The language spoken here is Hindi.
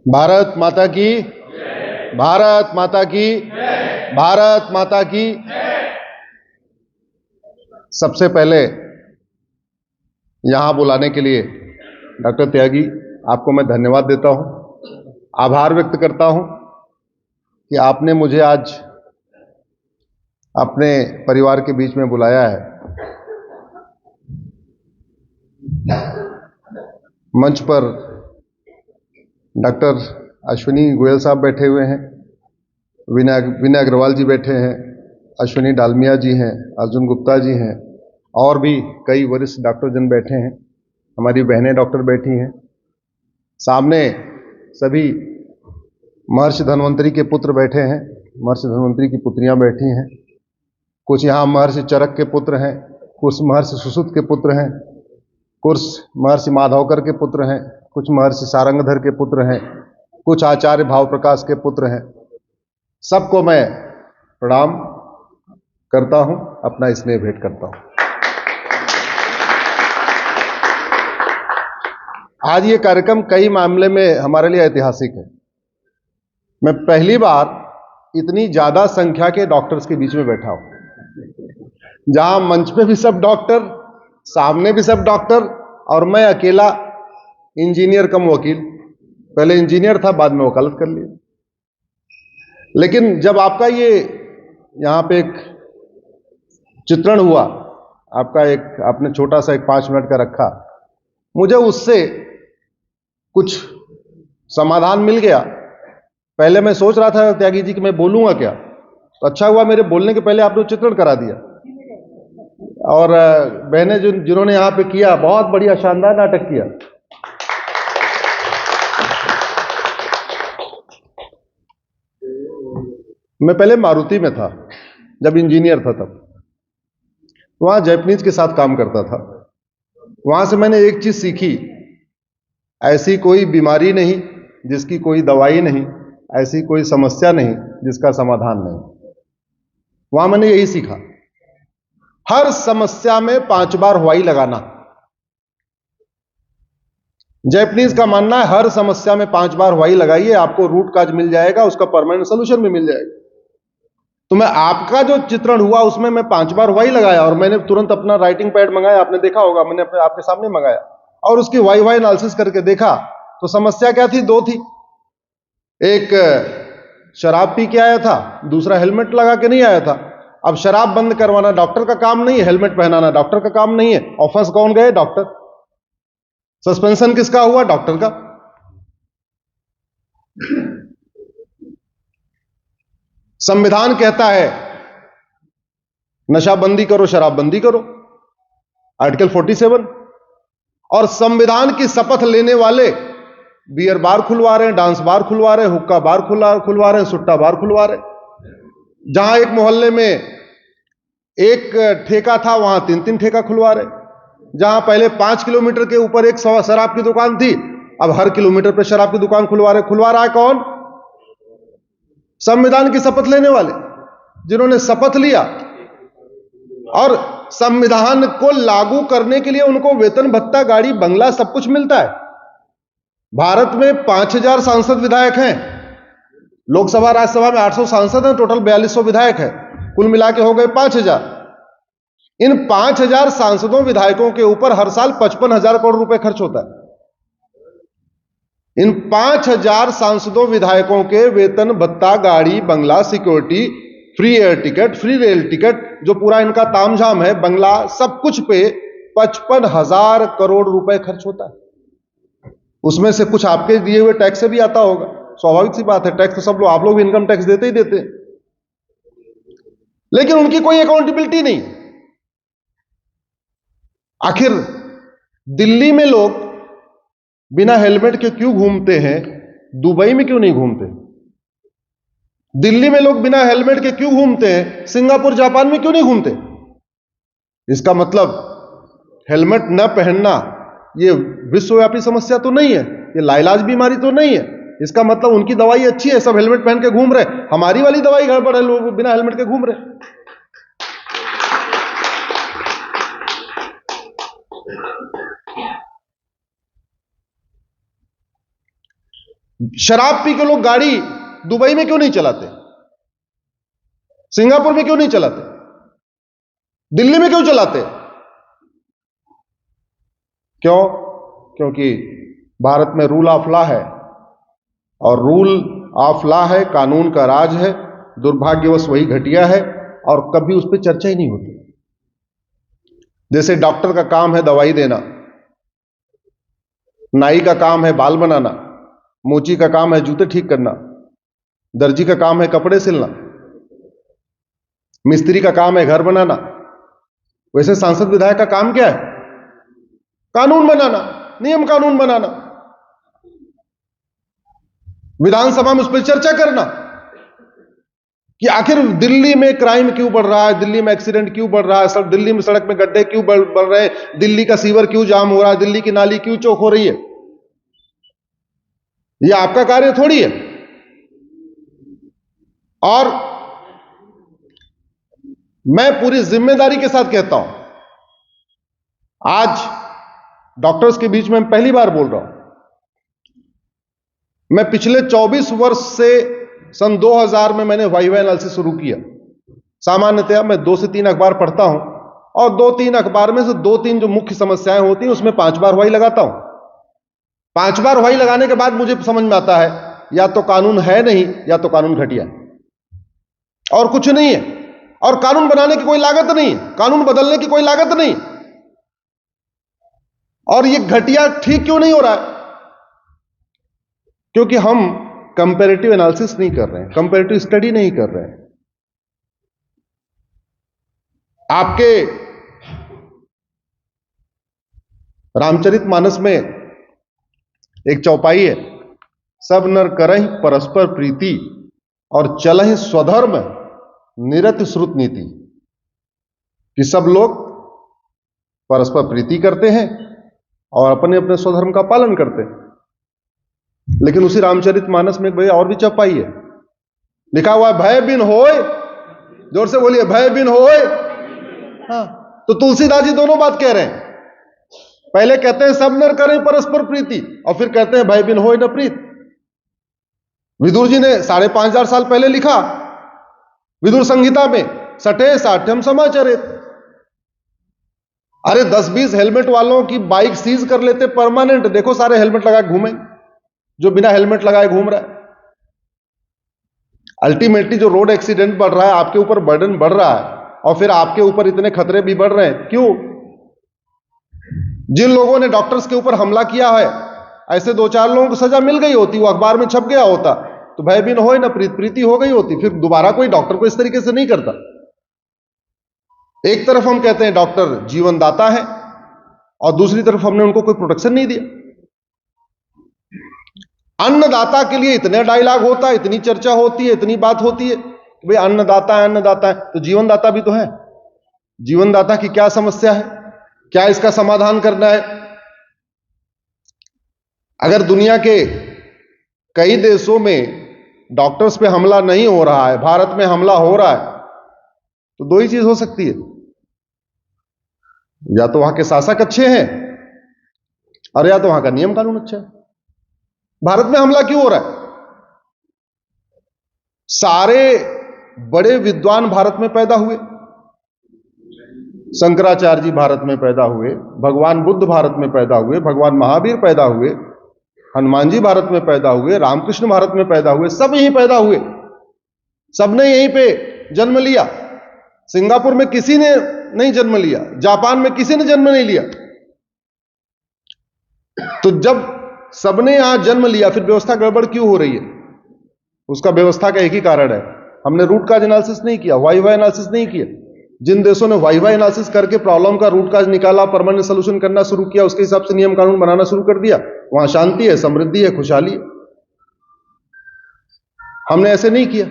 भारत माता की, भारत माता की, भारत माता की। सबसे पहले यहां बुलाने के लिए डॉक्टर त्यागी, आपको मैं धन्यवाद देता हूं, आभार व्यक्त करता हूं कि आपने मुझे आज अपने परिवार के बीच में बुलाया है। मंच पर डॉक्टर अश्विनी गोयल साहब बैठे हुए हैं, विनय अग्रवाल जी बैठे हैं, अश्विनी डालमिया जी हैं, अर्जुन गुप्ता जी हैं, और भी कई वरिष्ठ डॉक्टर जन बैठे हैं, हमारी बहनें डॉक्टर बैठी हैं। सामने सभी महर्षि धन्वंतरी के पुत्र बैठे हैं, महर्षि धन्वंतरी की पुत्रियां बैठी हैं। कुछ यहाँ महर्षि चरक के पुत्र हैं, कुछ महर्षि सुश्रुत के पुत्र हैं, कुछ महर्षि माधवकर के पुत्र हैं, कुछ महर्षि सारंगधर के पुत्र हैं, कुछ आचार्य भाव प्रकाश के पुत्र हैं। सबको मैं प्रणाम करता हूं, अपना स्नेह भेंट करता हूं। आज ये कार्यक्रम कई मामले में हमारे लिए ऐतिहासिक है। मैं पहली बार इतनी ज्यादा संख्या के डॉक्टर्स के बीच में बैठा हूं, जहां मंच पे भी सब डॉक्टर, सामने भी सब डॉक्टर, और मैं अकेला इंजीनियर कम वकील। पहले इंजीनियर था, बाद में वकालत कर लिया। लेकिन जब आपका ये यहां पे एक चित्रण हुआ, आपने छोटा सा एक 5 मिनट का रखा, मुझे उससे कुछ समाधान मिल गया। पहले मैं सोच रहा था त्यागी जी कि मैं बोलूंगा क्या, तो अच्छा हुआ मेरे बोलने के पहले आपने चित्रण करा दिया। और बहनें जिन्होंने यहां पे किया, बहुत बढ़िया शानदार नाटक किया। मैं पहले मारुति में था, जब इंजीनियर था, तब वहां जैपनीज के साथ काम करता था। वहां से मैंने एक चीज सीखी, ऐसी कोई बीमारी नहीं जिसकी कोई दवाई नहीं, ऐसी कोई समस्या नहीं जिसका समाधान नहीं। वहां मैंने यही सीखा, हर समस्या में 5 बार हवाई लगाना। जैपनीज का मानना है हर समस्या में 5 बार हवाई लगाइए, आपको रूट काज मिल जाएगा, उसका परमानेंट सोल्यूशन भी मिल जाएगा। तो मैं आपका जो चित्रण हुआ उसमें मैं 5 बार वाई लगाया, और मैंने तुरंत अपना राइटिंग पैड मंगाया, आपने देखा होगा, मैंने आपके सामने मंगाया, और उसकी वाई एनालिसिस करके देखा। तो समस्या क्या थी? 2 थी। एक शराब पी के आया था, दूसरा हेलमेट लगा के नहीं आया था। अब शराब बंद करवाना डॉक्टर का काम नहीं है, हेलमेट पहनाना डॉक्टर का काम नहीं है। ऑफेंस कौन गए? डॉक्टर। सस्पेंशन किसका हुआ? डॉक्टर का। संविधान कहता है नशाबंदी करो, शराबबंदी करो, आर्टिकल 47। और संविधान की शपथ लेने वाले बियर बार खुलवा रहे हैं, डांस बार खुलवा रहे हैं, हुक्का बार खुलवा रहे हैं, सुट्टा बार खुलवा रहे हैं। जहां एक मोहल्ले में एक ठेका था, वहां 3-3 ठेका खुलवा रहे। जहां पहले 5 किलोमीटर के ऊपर एक शराब की दुकान थी, अब हर किलोमीटर पर शराब की दुकान खुलवा रहे। खुलवा रहा है कौन? संविधान की शपथ लेने वाले, जिन्होंने शपथ लिया। और संविधान को लागू करने के लिए उनको वेतन भत्ता, गाड़ी, बंगला, सब कुछ मिलता है। भारत में 5000 सांसद विधायक हैं। लोकसभा राज्यसभा में 800 सांसद हैं, टोटल 4200 विधायक है, कुल मिला के हो गए 5000। इन 5000 सांसदों विधायकों के ऊपर हर साल 55,000 करोड़ रुपए खर्च होता है। इन 5000 सांसदों विधायकों के वेतन भत्ता, गाड़ी, बंगला, security, free air ticket, free rail ticket, जो पूरा इनका तामझाम है, बंगला, सब कुछ पे 55,000 करोड़ रुपए खर्च होता है। उसमें से कुछ आपके दिए हुए टैक्स से भी आता होगा, स्वाभाविक सी बात है, टैक्स तो सब लोग, आप लोग भी इनकम टैक्स देते ही देते हैं। लेकिन उनकी कोई अकाउंटेबिलिटी नहीं। आखिर दिल्ली में लोग बिना हेलमेट के क्यों घूमते हैं, दुबई में क्यों नहीं घूमते? दिल्ली में लोग बिना हेलमेट के क्यों घूमते हैं, सिंगापुर, जापान में क्यों नहीं घूमते? इसका मतलब हेलमेट न पहनना ये विश्वव्यापी समस्या तो नहीं है, ये लाइलाज बीमारी तो नहीं है। इसका मतलब उनकी दवाई अच्छी है, सब हेलमेट पहन के घूम रहे, हमारी वाली दवाई गड़बड़ है, लोग बिना हेलमेट के घूम रहे। शराब पी के लोग गाड़ी दुबई में क्यों नहीं चलाते, सिंगापुर में क्यों नहीं चलाते, दिल्ली में क्यों चलाते? क्यों? क्योंकि भारत में रूल ऑफ लॉ है, और रूल ऑफ लॉ है, कानून का राज है। दुर्भाग्यवश वही घटिया है और कभी उस पर चर्चा ही नहीं होती। जैसे डॉक्टर का काम है दवाई देना, नाई का काम है बाल बनाना, मोची का काम है जूते ठीक करना, दर्जी का काम है कपड़े सिलना, मिस्त्री का काम है घर बनाना, वैसे सांसद विधायक का काम क्या है? कानून बनाना, नियम कानून बनाना, विधानसभा में उस पर चर्चा करना कि आखिर दिल्ली में क्राइम क्यों बढ़ रहा है, दिल्ली में एक्सीडेंट क्यों बढ़ रहा है, दिल्ली में सड़क में गड्ढे क्यों बढ़ रहे हैं, दिल्ली का सीवर क्यों जाम हो रहा है, दिल्ली की नाली क्यों चौक हो रही है। यह आपका कार्य थोड़ी है। और मैं पूरी जिम्मेदारी के साथ कहता हूं, आज डॉक्टर्स के बीच में मैं पहली बार बोल रहा हूं, मैं पिछले 24 वर्ष से सन 2000 में मैंने वाइवा एनालिसिस शुरू किया। सामान्यतया मैं 2 से 3 अखबार पढ़ता हूं और 2-3 अखबार में से 2-3 जो मुख्य समस्याएं होती हैं उसमें 5 बार वाई लगाता हूं। 5 बार वाई लगाने के बाद मुझे समझ में आता है या तो कानून है नहीं या तो कानून घटिया है, और कुछ नहीं है। और कानून बनाने की कोई लागत नहीं, कानून बदलने की कोई लागत नहीं। और यह घटिया ठीक क्यों नहीं हो रहा है? क्योंकि हम कंपैरेटिव एनालिसिस नहीं कर रहे हैं, कंपैरेटिव स्टडी नहीं कर रहे हैं। आपके रामचरितमानस में एक चौपाई है, सब नर करहि परस्पर प्रीति और चलहि स्वधर्म निरत श्रुत नीति, कि सब लोग परस्पर प्रीति करते हैं और अपने अपने स्वधर्म का पालन करते हैं। लेकिन उसी रामचरितमानस में एक भैया और भी चौपाई है, लिखा हुआ है भय बिन होय, जोर से बोलिए भय बिन होय। हाँ, तो तुलसीदास जी दोनों बात कह रहे हैं। पहले कहते हैं सब नर करें परस्पर प्रीति, और फिर कहते हैं भय बिन होय न प्रीत। विदुर जी ने 5,500 साल पहले लिखा विदुर संहिता में, सठे साठ्यम समाचरित। अरे 10-20 हेलमेट वालों की बाइक सीज कर लेते परमानेंट, देखो सारे हेलमेट लगाए घूमें, जो बिना हेलमेट लगाए घूम रहा है। अल्टीमेटली जो रोड एक्सीडेंट बढ़ रहा है, आपके ऊपर बर्डन बढ़ रहा है, और फिर आपके ऊपर इतने खतरे भी बढ़ रहे हैं। क्यों? जिन लोगों ने डॉक्टर्स के ऊपर हमला किया है, ऐसे 2-4 लोगों को सजा मिल गई होती, वो अखबार में छप गया होता, तो भय बिन होय न प्रीत, प्रीति हो गई होती, फिर दोबारा कोई डॉक्टर को इस तरीके से नहीं करता। एक तरफ हम कहते हैं डॉक्टर जीवन दाता है, और दूसरी तरफ हमने उनको कोई प्रोटेक्शन नहीं दिया। अन्नदाता के लिए इतने डायलॉग होता है, इतनी चर्चा होती है, इतनी बात होती है कि भाई अन्नदाता है, अन्नदाता है, तो जीवनदाता भी तो है। जीवनदाता की क्या समस्या है, क्या इसका समाधान करना है? अगर दुनिया के कई देशों में डॉक्टर्स पे हमला नहीं हो रहा है, भारत में हमला हो रहा है, तो 2 ही चीज हो सकती है, या तो वहां के शासक अच्छे हैं और या तो वहां का नियम कानून अच्छा है। भारत में हमला क्यों हो रहा है? सारे बड़े विद्वान भारत में पैदा हुए, शंकराचार्य जी भारत में पैदा हुए, भगवान बुद्ध भारत में पैदा हुए, भगवान महावीर पैदा हुए, हनुमान जी भारत में पैदा हुए, रामकृष्ण भारत में पैदा हुए, सब यहीं पैदा हुए, सबने यहीं पे जन्म लिया। सिंगापुर में किसी ने नहीं जन्म लिया, जापान में किसी ने जन्म नहीं लिया। तो जब सबने यहां जन्म लिया, फिर व्यवस्था गड़बड़ क्यों हो रही है? उसका व्यवस्था का एक ही कारण है, हमने रूट काज एनालिसिस नहीं किया, वाइवा एनालिसिस नहीं किया। जिन देशों ने वाइवा एनालिसिस करके प्रॉब्लम का रूट काज निकाला, परमानेंट सोल्यूशन करना शुरू किया, उसके हिसाब से नियम कानून बनाना शुरू कर दिया, वहां शांति है, समृद्धि है, खुशहाली है। हमने ऐसे नहीं किया।